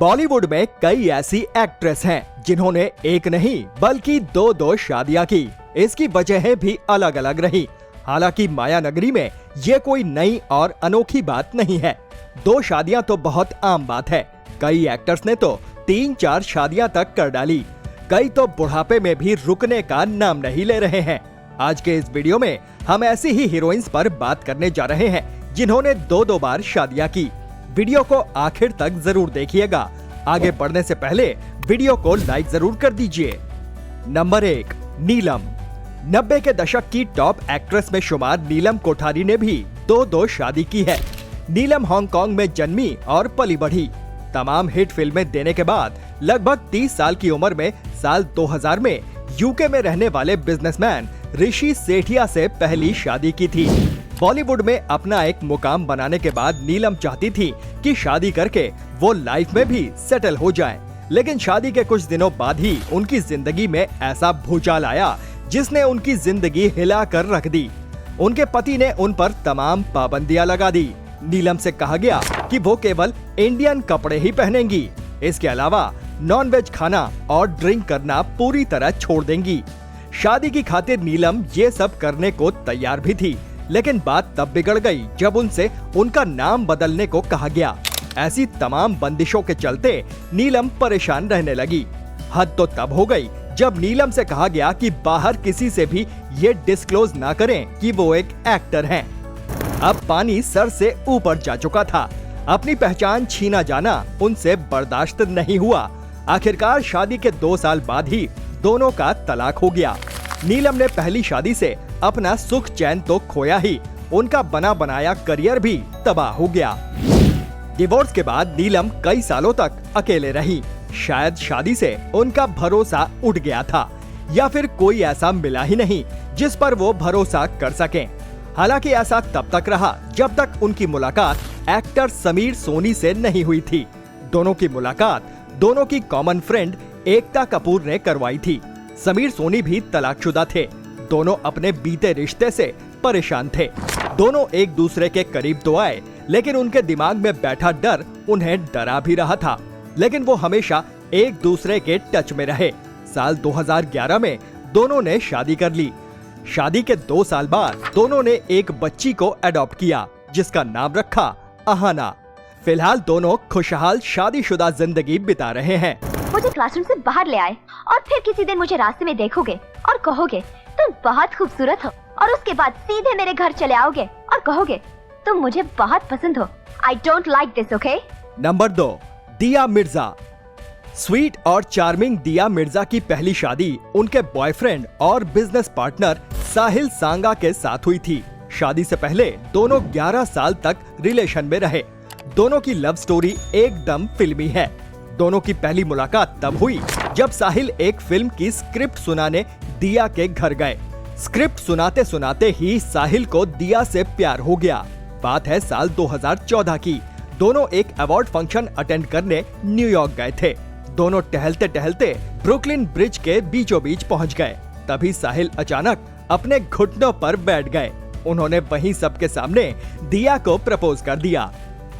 बॉलीवुड में कई ऐसी एक्ट्रेस हैं जिन्होंने एक नहीं बल्कि दो शादियां की। इसकी वजहें भी अलग अलग रही। हालांकि माया नगरी में ये कोई नई और अनोखी बात नहीं है। 2 शादियां तो बहुत आम बात है। कई एक्टर्स ने तो 3-4 शादियां तक कर डाली। कई तो बुढ़ापे में भी रुकने का नाम नहीं ले रहे हैं। आज के इस वीडियो में हम ऐसी ही हीरोइंस पर बात करने जा रहे हैं जिन्होंने 2 बार शादियां की। वीडियो को आखिर तक जरूर देखिएगा। आगे बढ़ने से पहले वीडियो को लाइक जरूर कर दीजिए। नंबर 1, नीलम। 90 के दशक की टॉप एक्ट्रेस में शुमार नीलम कोठारी ने भी 2 शादी की है। नीलम हांगकांग में जन्मी और पली बढ़ी। तमाम हिट फिल्में देने के बाद लगभग 30 साल की उम्र में साल 2000 में यूके में रहने वाले बिजनेसमैन ऋषि सेठिया से पहली शादी की थी। बॉलीवुड में अपना एक मुकाम बनाने के बाद नीलम चाहती थी कि शादी करके वो लाइफ में भी सेटल हो जाएं। लेकिन शादी के कुछ दिनों बाद ही उनकी जिंदगी में ऐसा भूचाल आया जिसने उनकी जिंदगी हिला कर रख दी। उनके पति ने उन पर तमाम पाबंदियां लगा दी। नीलम से कहा गया कि वो केवल इंडियन कपड़े ही पहनेंगी। इसके अलावा नॉनवेज खाना और ड्रिंक करना पूरी तरह छोड़ देंगी। शादी की खातिर नीलम ये सब करने को तैयार भी थी, लेकिन बात तब बिगड़ गई जब उनसे उनका नाम बदलने को कहा गया। ऐसी तमाम बंदिशों के चलते नीलम परेशान रहने लगी। हद तो तब हो गई जब नीलम से कहा गया कि बाहर किसी से भी ये डिस्क्लोज ना करें कि वो एक एक्टर हैं। अब पानी सर से ऊपर जा चुका था। अपनी पहचान छीना जाना उनसे बर्दाश्त नहीं हुआ। आखिरकार शादी के 2 साल बाद ही दोनों का तलाक हो गया। नीलम ने पहली शादी से अपना सुख चैन तो खोया ही, उनका बना बनाया करियर भी तबाह हो गया। डिवोर्स के बाद नीलम कई सालों तक अकेले रही। शायद शादी से उनका भरोसा उठ गया था या फिर कोई ऐसा मिला ही नहीं जिस पर वो भरोसा कर सकें। हालांकि ऐसा तब तक रहा जब तक उनकी मुलाकात एक्टर समीर सोनी से नहीं हुई थी। दोनों की मुलाकात दोनों की कॉमन फ्रेंड एकता कपूर ने करवाई थी। समीर सोनी भी तलाकशुदा थे। दोनों अपने बीते रिश्ते से परेशान थे। दोनों एक दूसरे के करीब तो आए, लेकिन उनके दिमाग में बैठा डर उन्हें डरा भी रहा था। लेकिन वो हमेशा एक दूसरे के टच में रहे। साल 2011 में दोनों ने शादी कर ली। शादी के 2 साल बाद दोनों ने एक बच्ची को अडॉप्ट किया जिसका नाम रखा अहाना। फिलहाल दोनों खुशहाल शादीशुदा जिंदगी बिता रहे हैं। मुझे क्लासरूम से बाहर ले आए और फिर किसी दिन मुझे रास्ते में देखोगे और कहोगे तुम बहुत खूबसूरत हो, और उसके बाद सीधे मेरे घर चले आओगे और कहोगे तुम मुझे बहुत पसंद हो। I don't like this, okay? Number 2, दिया मिर्जा। स्वीट और चार्मिंग दिया मिर्जा की पहली शादी उनके बॉयफ्रेंड और बिजनेस पार्टनर साहिल सांगा के साथ हुई थी। शादी से पहले दोनों 11 साल तक रिलेशन में रहे। दोनों की लव स्टोरी एकदम फिल्मी है। दोनों की पहली मुलाकात तब हुई जब साहिल एक फिल्म की स्क्रिप्ट सुनाने दिया के घर गए। स्क्रिप्ट सुनाते सुनाते ही साहिल को दिया से प्यार हो गया। बात है साल 2014 की। दोनों एक अवार्ड फंक्शन अटेंड करने न्यूयॉर्क गए थे। दोनों टहलते टहलते ब्रुकलिन ब्रिज के बीचों बीच पहुंच गए। तभी साहिल अचानक अपने घुटनों पर बैठ गए। उन्होंने वहीं सबके सामने दिया को प्रपोज कर दिया।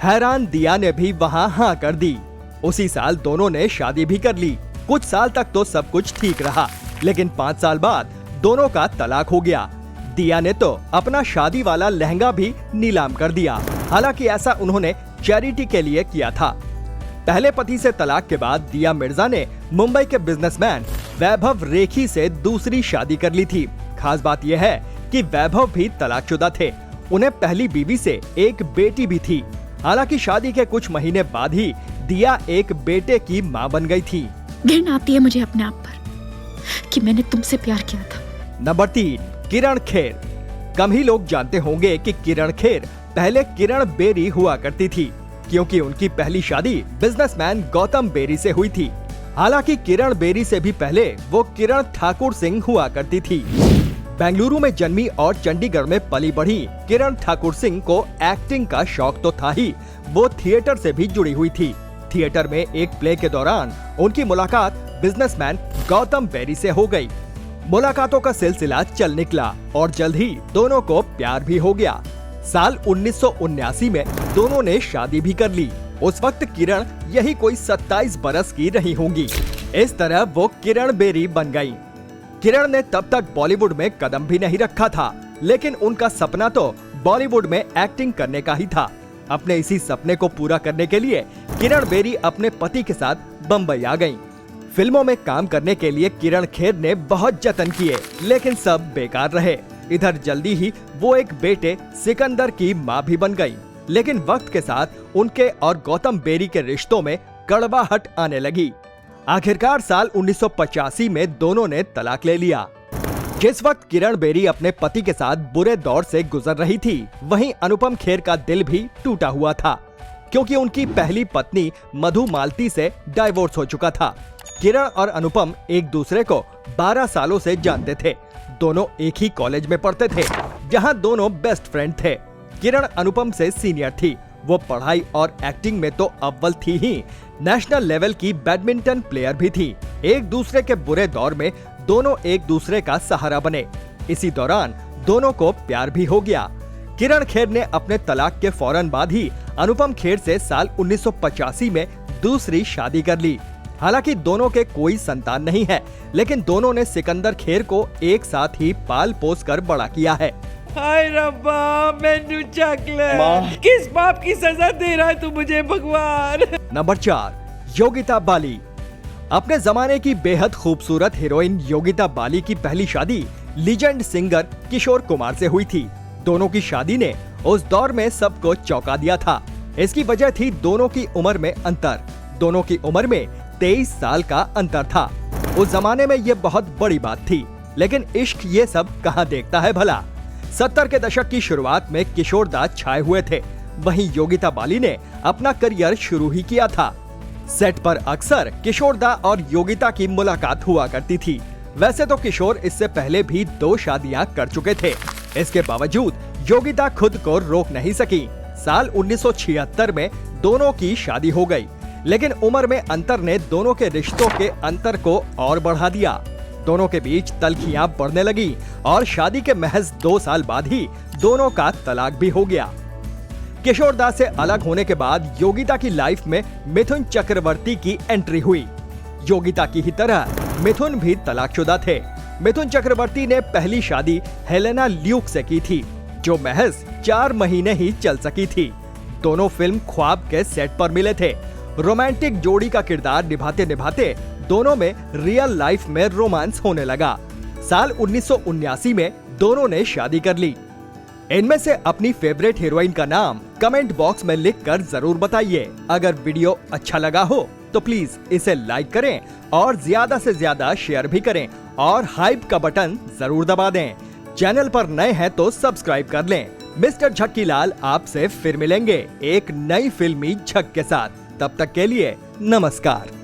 हैरान दिया ने भी वहां हाँ कर दी। उसी साल दोनों ने शादी भी कर ली। कुछ साल तक तो सब कुछ ठीक रहा, लेकिन 5 साल बाद दोनों का तलाक हो गया। दिया ने तो अपना शादी वाला लहंगा भी नीलाम कर दिया। हालांकि ऐसा उन्होंने चैरिटी के लिए किया था। पहले पति से तलाक के बाद दिया मिर्जा ने मुंबई के बिजनेसमैन वैभव रेखी से दूसरी शादी कर ली थी। खास बात यह है कि वैभव भी तलाकशुदा थे। उन्हें पहली बीवी से एक बेटी भी थी। हालांकि शादी के कुछ महीने बाद ही दिया एक बेटे की मां बन गई थी। घृणा आती है मुझे अपने आप पर कि मैंने तुमसे प्यार किया था। नंबर 3, किरण खेर। कम ही लोग जानते होंगे कि किरण खेर पहले किरण बेरी हुआ करती थी, क्योंकि उनकी पहली शादी बिजनेसमैन गौतम बेरी से हुई थी। हालांकि किरण बेरी से भी पहले वो किरण ठाकुर सिंह हुआ करती थी। बेंगलुरु में जन्मी और चंडीगढ़ में पली बढ़ी किरण ठाकुर सिंह को एक्टिंग का शौक तो था ही, वो थिएटर से भी जुड़ी हुई थी। थिएटर में एक प्ले के दौरान उनकी मुलाकात बिजनेसमैन गौतम बेरी से हो गई। मुलाकातों का सिलसिला चल निकला और जल्द ही दोनों को प्यार भी हो गया। साल 1979 में दोनों ने शादी भी कर ली। उस वक्त किरण यही कोई 27 बरस की रही होंगी। इस तरह वो किरण बेरी बन गई। किरण ने तब तक बॉलीवुड में कदम भी नहीं रखा था, लेकिन उनका सपना तो बॉलीवुड में एक्टिंग करने का ही था। अपने इसी सपने को पूरा करने के लिए किरण बेरी अपने पति के साथ बम्बई आ गईं। फिल्मों में काम करने के लिए किरण खेर ने बहुत जतन किए, लेकिन सब बेकार रहे। इधर जल्दी ही वो एक बेटे सिकंदर की मां भी बन गई, लेकिन वक्त के साथ उनके और गौतम बेरी के रिश्तों में कड़वाहट आने लगी। आखिरकार साल 1985 में दोनों ने तलाक ले लिया। जिस वक्त किरण बेरी अपने पति के साथ बुरे दौर से गुजर रही थी, वहीं अनुपम खेर का दिल भी टूटा हुआ था, क्योंकि उनकी पहली पत्नी मधु मालती से डाइवोर्स हो चुका था। किरण और अनुपम एक दूसरे को 12 सालों से जानते थे। दोनों एक ही कॉलेज में पढ़ते थे, जहां दोनों बेस्ट फ्रेंड थे। किरण अनुपम से सीनियर थी। वो पढ़ाई और एक्टिंग में तो अव्वल थी ही, नेशनल लेवल की बैडमिंटन प्लेयर भी थी। एक दूसरे के बुरे दौर में दोनों एक दूसरे का सहारा बने। इसी दौरान दोनों को प्यार भी हो गया। किरण खेर ने अपने तलाक के फौरन बाद ही अनुपम खेर से साल 1985 में दूसरी शादी कर ली। हालांकि दोनों के कोई संतान नहीं है, लेकिन दोनों ने सिकंदर खेर को एक साथ ही पाल पोस कर बड़ा किया है। हाय रब्बा, मैनू चक ले। किस बाप की सजा दे रहा है तू मुझे भगवान। नंबर 4, योगिता बाली। अपने जमाने की बेहद खूबसूरत हीरोइन योगिता बाली की पहली शादी लीजेंड सिंगर किशोर कुमार से हुई थी। दोनों की शादी ने उस दौर में सबको चौंका दिया था। इसकी वजह थी दोनों की उम्र में अंतर। दोनों की उम्र में 23 साल का अंतर था। उस जमाने में ये बहुत बड़ी बात थी, लेकिन इश्क ये सब कहाँ देखता है भला। 70 के दशक की शुरुआत में किशोर दा छाए हुए थे, वहीं योगिता बाली ने अपना करियर शुरू ही किया था। सेट पर अक्सर किशोर दा और योगिता की मुलाकात हुआ करती थी। वैसे तो किशोर इससे पहले भी 2 शादियां कर चुके थे। इसके बावजूद योगिता खुद को रोक नहीं सकी। साल 1976 में दोनों की शादी हो गई, लेकिन उम्र में अंतर ने दोनों के रिश्तों के अंतर को और बढ़ा दिया। दोनों के बीच तल्खियां बढ़ने लगी और शादी के महज 2 साल बाद ही दोनों का तलाक भी हो गया। किशोर दा से अलग होने के बाद योगिता की लाइफ में मिथुन चक्रवर्ती की एंट्री हुई। योगिता की ही तरह मिथुन भी तलाकशुदा थे। मिथुन चक्रवर्ती ने पहली शादी हेलेना ल्यूक से की थी, जो महज 4 महीने ही चल सकी थी। दोनों फिल्म ख्वाब के सेट पर मिले थे। रोमांटिक जोड़ी का किरदार निभाते निभाते दोनों में रियल लाइफ में रोमांस होने लगा। साल 1979 में दोनों ने शादी कर ली। इनमें से अपनी फेवरेट हीरोइन का नाम कमेंट बॉक्स में लिखकर जरूर बताइए। अगर वीडियो अच्छा लगा हो तो प्लीज इसे लाइक करें और ज्यादा से ज्यादा शेयर भी करें और हाइप का बटन जरूर दबा दें। चैनल पर नए हैं तो सब्सक्राइब कर लें। मिस्टर झक्कीलाल आपसे फिर मिलेंगे एक नई फिल्मी झक के साथ। तब तक के लिए नमस्कार।